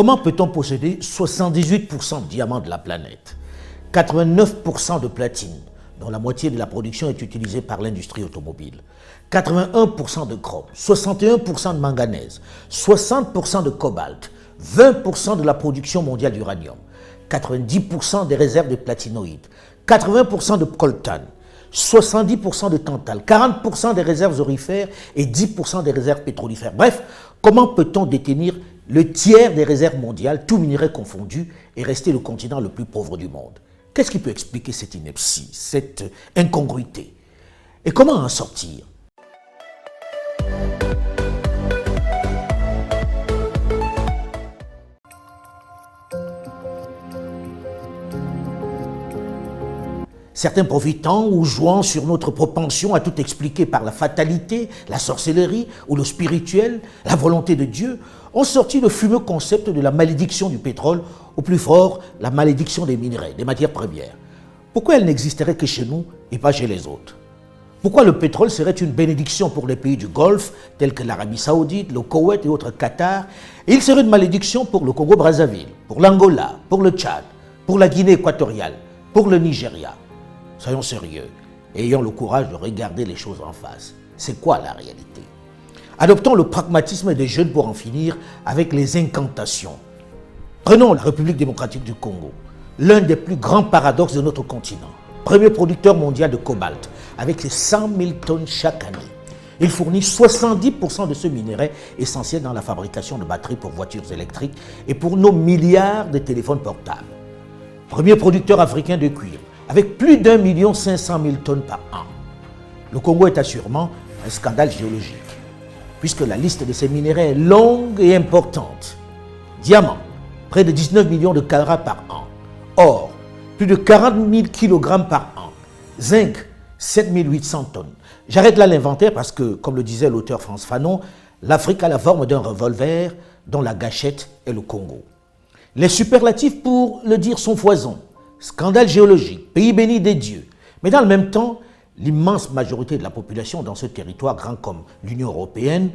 Comment peut-on posséder 78% de diamants de la planète, 89% de platine, dont la moitié de la production est utilisée par l'industrie automobile, 81% de chrome, 61% de manganèse, 60% de cobalt, 20% de la production mondiale d'uranium, 90% des réserves de platinoïdes, 80% de coltan, 70% de tantal, 40% des réserves aurifères et 10% des réserves pétrolifères. Bref, comment peut-on détenir le tiers des réserves mondiales, tout minerai confondu, et rester le continent le plus pauvre du monde? Qu'est-ce qui peut expliquer cette ineptie, cette incongruité? Et comment en sortir? Certains profitant ou jouant sur notre propension à tout expliquer par la fatalité, la sorcellerie ou le spirituel, la volonté de Dieu, ont sorti le fumeux concept de la malédiction du pétrole, ou plus fort, la malédiction des minerais, des matières premières. Pourquoi elle n'existerait que chez nous et pas chez les autres? Pourquoi le pétrole serait une bénédiction pour les pays du Golfe, tels que l'Arabie Saoudite, le Koweït et autres Qatar, et il serait une malédiction pour le Congo-Brazzaville, pour l'Angola, pour le Tchad, pour la Guinée équatoriale, pour le Nigeria? Soyons sérieux et ayons le courage de regarder les choses en face. C'est quoi la réalité? Adoptons le pragmatisme des jeunes pour en finir avec les incantations. Prenons la République démocratique du Congo, l'un des plus grands paradoxes de notre continent. Premier producteur mondial de cobalt, avec ses 100 000 tonnes chaque année. Il fournit 70% de ce minerai essentiel dans la fabrication de batteries pour voitures électriques et pour nos milliards de téléphones portables. Premier producteur africain de cuivre, avec plus d'1 500 000 tonnes par an. Le Congo est assurément un scandale géologique, puisque la liste de ces minéraux est longue et importante. Diamant, près de 19 millions de carats par an. Or, plus de 40 000 kg par an. Zinc, 7 800 tonnes. J'arrête là l'inventaire parce que, comme le disait l'auteur Frantz Fanon, l'Afrique a la forme d'un revolver dont la gâchette est le Congo. Les superlatifs, pour le dire, sont foison. Scandale géologique, pays béni des dieux. Mais dans le même temps, l'immense majorité de la population dans ce territoire grand comme l'Union européenne,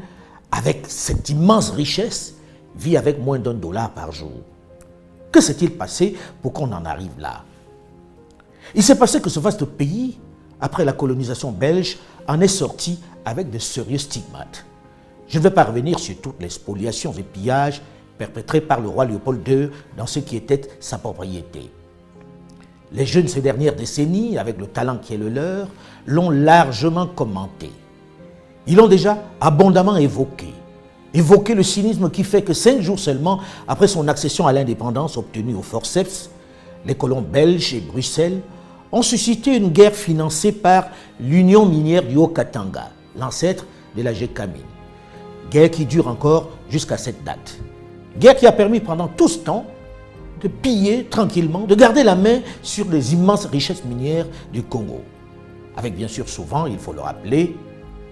avec cette immense richesse, vit avec moins d'$1 par jour. Que s'est-il passé pour qu'on en arrive là? Il s'est passé que ce vaste pays, après la colonisation belge, en est sorti avec de sérieux stigmates. Je ne vais pas revenir sur toutes les spoliations et pillages perpétrés par le roi Léopold II dans ce qui était sa propriété. Les jeunes ces dernières décennies, avec le talent qui est le leur, l'ont largement commenté. Ils l'ont déjà abondamment évoqué. Évoqué le cynisme qui fait que 5 jours seulement après son accession à l'indépendance obtenue au forceps, les colons belges et Bruxelles ont suscité une guerre financée par l'Union minière du Haut-Katanga, l'ancêtre de la GECAMINE. Guerre qui dure encore jusqu'à cette date. Guerre qui a permis pendant tout ce temps de piller tranquillement, de garder la main sur les immenses richesses minières du Congo. Avec bien sûr souvent, il faut le rappeler,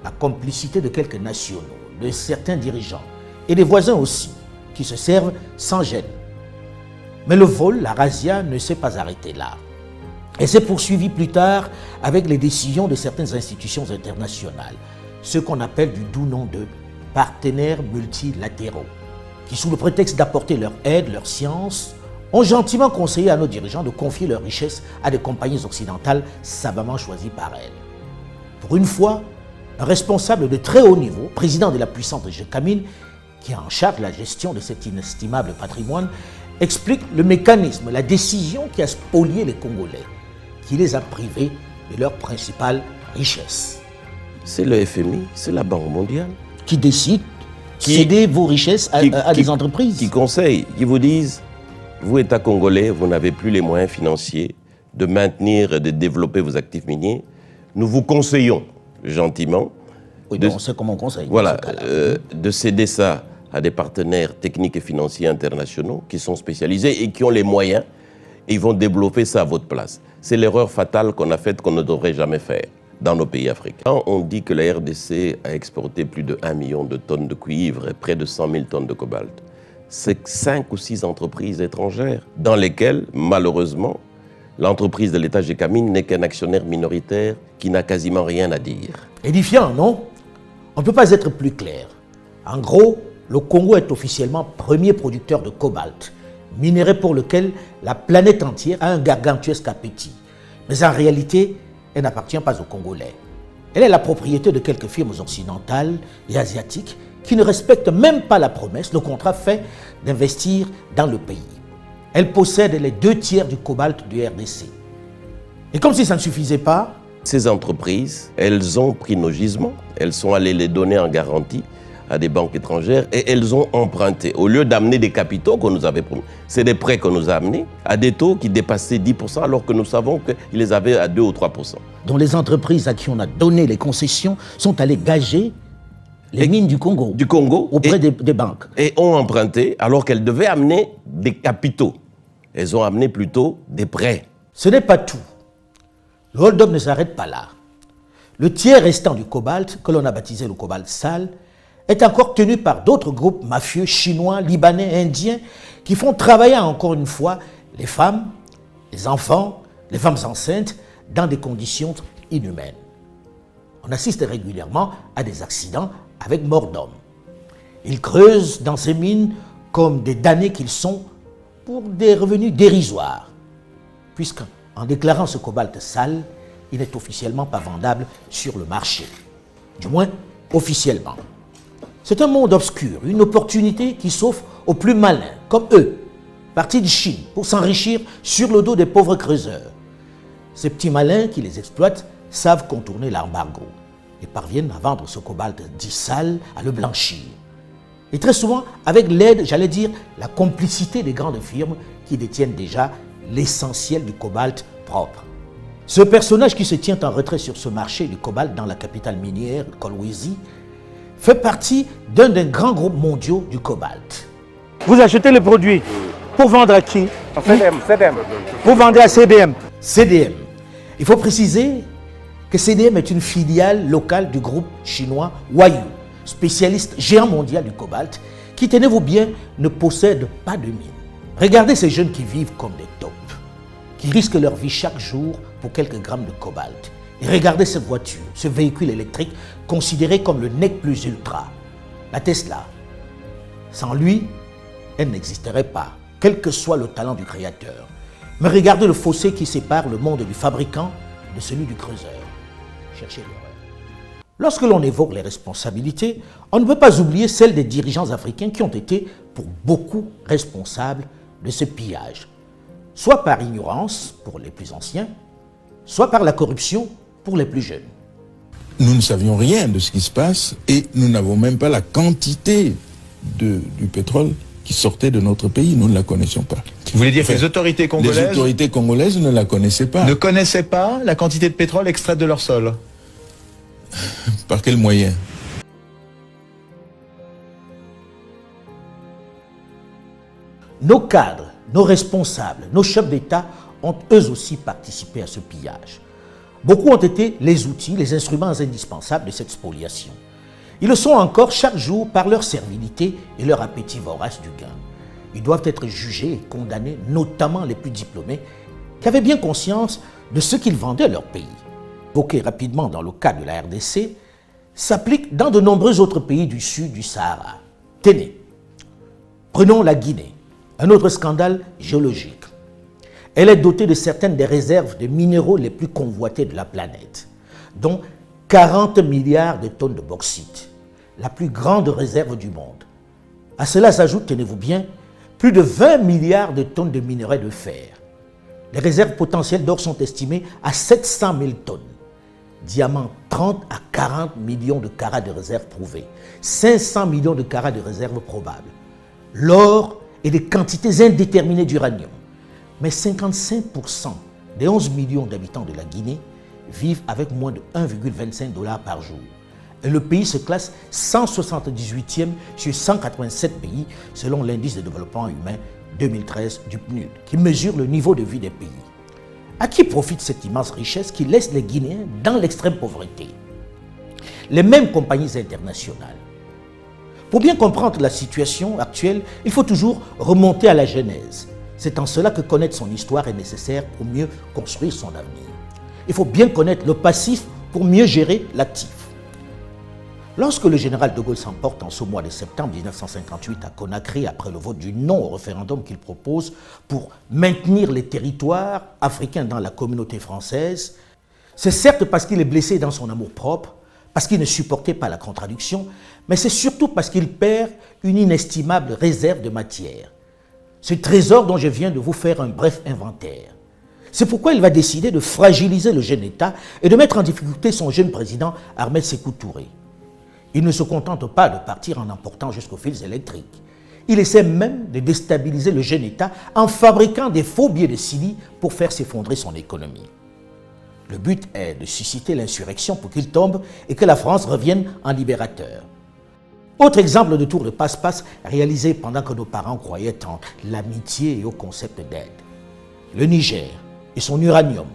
la complicité de quelques nationaux, de certains dirigeants et des voisins aussi, qui se servent sans gêne. Mais le vol, la razzia, ne s'est pas arrêté là. Elle s'est poursuivie plus tard avec les décisions de certaines institutions internationales, ce qu'on appelle du doux nom de partenaires multilatéraux, qui sous le prétexte d'apporter leur aide, leur science, ont gentiment conseillé à nos dirigeants de confier leurs richesses à des compagnies occidentales savamment choisies par elles. Pour une fois, un responsable de très haut niveau, président de la puissante GECAMINE, qui est en charge de la gestion de cet inestimable patrimoine, explique le mécanisme, la décision qui a spolié les Congolais, qui les a privés de leur principale richesse. C'est le FMI, c'est la Banque mondiale. Qui décide de céder vos richesses à des entreprises. Qui conseillent, qui vous disent, vous, État congolais, vous n'avez plus les moyens financiers de maintenir et de développer vos actifs miniers. Nous vous conseillons gentiment. Oui, on sait comment on conseille. Voilà, de céder ça à des partenaires techniques et financiers internationaux qui sont spécialisés et qui ont les moyens et ils vont développer ça à votre place. C'est l'erreur fatale qu'on a faite, qu'on ne devrait jamais faire dans nos pays africains. On dit que la RDC a exporté plus de 1 million de tonnes de cuivre et près de 100 000 tonnes de cobalt. C'est 5 ou 6 entreprises étrangères dans lesquelles, malheureusement, l'entreprise de l'État GECAMINE n'est qu'un actionnaire minoritaire qui n'a quasiment rien à dire. Édifiant, non? On ne peut pas être plus clair. En gros, le Congo est officiellement premier producteur de cobalt, minerai pour lequel la planète entière a un gargantuesque appétit. Mais en réalité, elle n'appartient pas aux Congolais. Elle est la propriété de quelques firmes occidentales et asiatiques qui ne respectent même pas la promesse, le contrat fait d'investir dans le pays. Elle possède les 2/3 du cobalt du RDC. Et comme si ça ne suffisait pas, ces entreprises, elles ont pris nos gisements, elles sont allées les donner en garantie à des banques étrangères et elles ont emprunté. Au lieu d'amener des capitaux qu'on nous avait promis, c'est des prêts qu'on nous a amenés à des taux qui dépassaient 10% alors que nous savons qu'ils les avaient à 2 ou 3%. Dont les entreprises à qui on a donné les concessions sont allées gager les mines du Congo auprès des banques. Et ont emprunté alors qu'elles devaient amener des capitaux. Elles ont amené plutôt des prêts. Ce n'est pas tout. Le hold-up ne s'arrête pas là. Le tiers restant du cobalt, que l'on a baptisé le cobalt sale, est encore tenu par d'autres groupes mafieux chinois, libanais, indiens, qui font travailler encore une fois les femmes, les enfants, les femmes enceintes, dans des conditions inhumaines. On assiste régulièrement à des accidents avec mort d'homme. Ils creusent dans ces mines comme des damnés qu'ils sont pour des revenus dérisoires, puisqu'en déclarant ce cobalt sale, il n'est officiellement pas vendable sur le marché. Du moins, officiellement. C'est un monde obscur, une opportunité qui s'offre aux plus malins, comme eux, partis de Chine, pour s'enrichir sur le dos des pauvres creuseurs. Ces petits malins qui les exploitent savent contourner l'embargo et parviennent à vendre ce cobalt dit sale, à le blanchir. Et très souvent, avec l'aide, j'allais dire, la complicité des grandes firmes qui détiennent déjà l'essentiel du cobalt propre. Ce personnage qui se tient en retrait sur ce marché du cobalt dans la capitale minière, Kolwezi, fait partie d'un des grands groupes mondiaux du cobalt. Vous achetez le produit pour vendre à qui? CDM. Vous vendez à CDM. CDM. Il faut préciser que CDM est une filiale locale du groupe chinois Huayu, spécialiste géant mondial du cobalt, qui, tenez-vous bien, ne possède pas de mine. Regardez ces jeunes qui vivent comme des taupes, qui risquent leur vie chaque jour pour quelques grammes de cobalt. Et regardez cette voiture, ce véhicule électrique considéré comme le nec plus ultra, la Tesla. Sans lui, elle n'existerait pas, quel que soit le talent du créateur. Mais regardez le fossé qui sépare le monde du fabricant de celui du creuseur. Cherchez l'erreur. Lorsque l'on évoque les responsabilités, on ne peut pas oublier celles des dirigeants africains qui ont été, pour beaucoup, responsables de ce pillage. Soit par ignorance, pour les plus anciens, soit par la corruption, pour les plus jeunes. Nous ne savions rien de ce qui se passe et nous n'avons même pas la quantité du pétrole qui sortait de notre pays. Nous ne la connaissions pas. Vous voulez dire que les autorités congolaises ne la connaissaient pas. ne connaissaient pas la quantité de pétrole extraite de leur sol? Par quel moyen? Nos cadres, nos responsables, nos chefs d'État ont eux aussi participé à ce pillage. Beaucoup ont été les outils, les instruments indispensables de cette spoliation. Ils le sont encore chaque jour par leur servilité et leur appétit vorace du gain. Ils doivent être jugés et condamnés, notamment les plus diplômés, qui avaient bien conscience de ce qu'ils vendaient à leur pays. Évoqué rapidement dans le cas de la RDC, s'applique dans de nombreux autres pays du sud du Sahara. Tenez, prenons la Guinée, un autre scandale géologique. Elle est dotée de certaines des réserves de minéraux les plus convoités de la planète, dont 40 milliards de tonnes de bauxite, la plus grande réserve du monde. À cela s'ajoute, tenez-vous bien, plus de 20 milliards de tonnes de minerais de fer. Les réserves potentielles d'or sont estimées à 700 000 tonnes. Diamants, 30 à 40 millions de carats de réserves prouvées, 500 millions de carats de réserves probables. L'or et des quantités indéterminées d'uranium. Mais 55% des 11 millions d'habitants de la Guinée vivent avec moins de 1,25 $ par jour. Et le pays se classe 178e sur 187 pays selon l'indice de développement humain 2013 du PNUD, qui mesure le niveau de vie des pays. À qui profite cette immense richesse qui laisse les Guinéens dans l'extrême pauvreté? Les mêmes compagnies internationales. Pour bien comprendre la situation actuelle, il faut toujours remonter à la genèse. C'est en cela que connaître son histoire est nécessaire pour mieux construire son avenir. Il faut bien connaître le passif pour mieux gérer l'actif. Lorsque le général de Gaulle s'emporte en ce mois de septembre 1958 à Conakry après le vote du non au référendum qu'il propose pour maintenir les territoires africains dans la communauté française, c'est certes parce qu'il est blessé dans son amour-propre, parce qu'il ne supportait pas la contradiction, mais c'est surtout parce qu'il perd une inestimable réserve de matière. Ce trésor dont je viens de vous faire un bref inventaire. C'est pourquoi il va décider de fragiliser le jeune État et de mettre en difficulté son jeune président Ahmed Sékou Touré. Il ne se contente pas de partir en emportant jusqu'aux fils électriques. Il essaie même de déstabiliser le jeune État en fabriquant des faux billets de Sidi pour faire s'effondrer son économie. Le but est de susciter l'insurrection pour qu'il tombe et que la France revienne en libérateur. Autre exemple de tour de passe-passe réalisé pendant que nos parents croyaient en l'amitié et au concept d'aide. Le Niger et son uranium,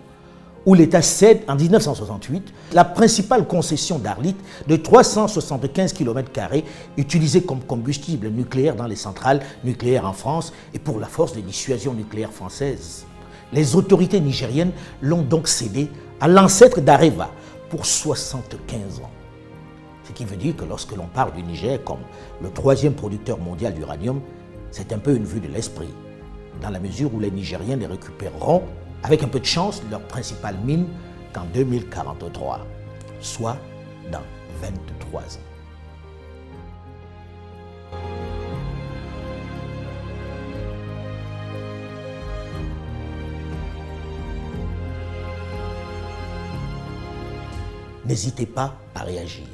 où l'État cède en 1968 la principale concession d'Arlit de 375 km² utilisée comme combustible nucléaire dans les centrales nucléaires en France et pour la force de dissuasion nucléaire française. Les autorités nigériennes l'ont donc cédé à l'ancêtre d'Areva pour 75 ans. Ce qui veut dire que lorsque l'on parle du Niger comme le 3e producteur mondial d'uranium, c'est un peu une vue de l'esprit, dans la mesure où les Nigériens les récupéreront avec un peu de chance, leur principale mine qu'en 2043, soit dans 23 ans. N'hésitez pas à réagir.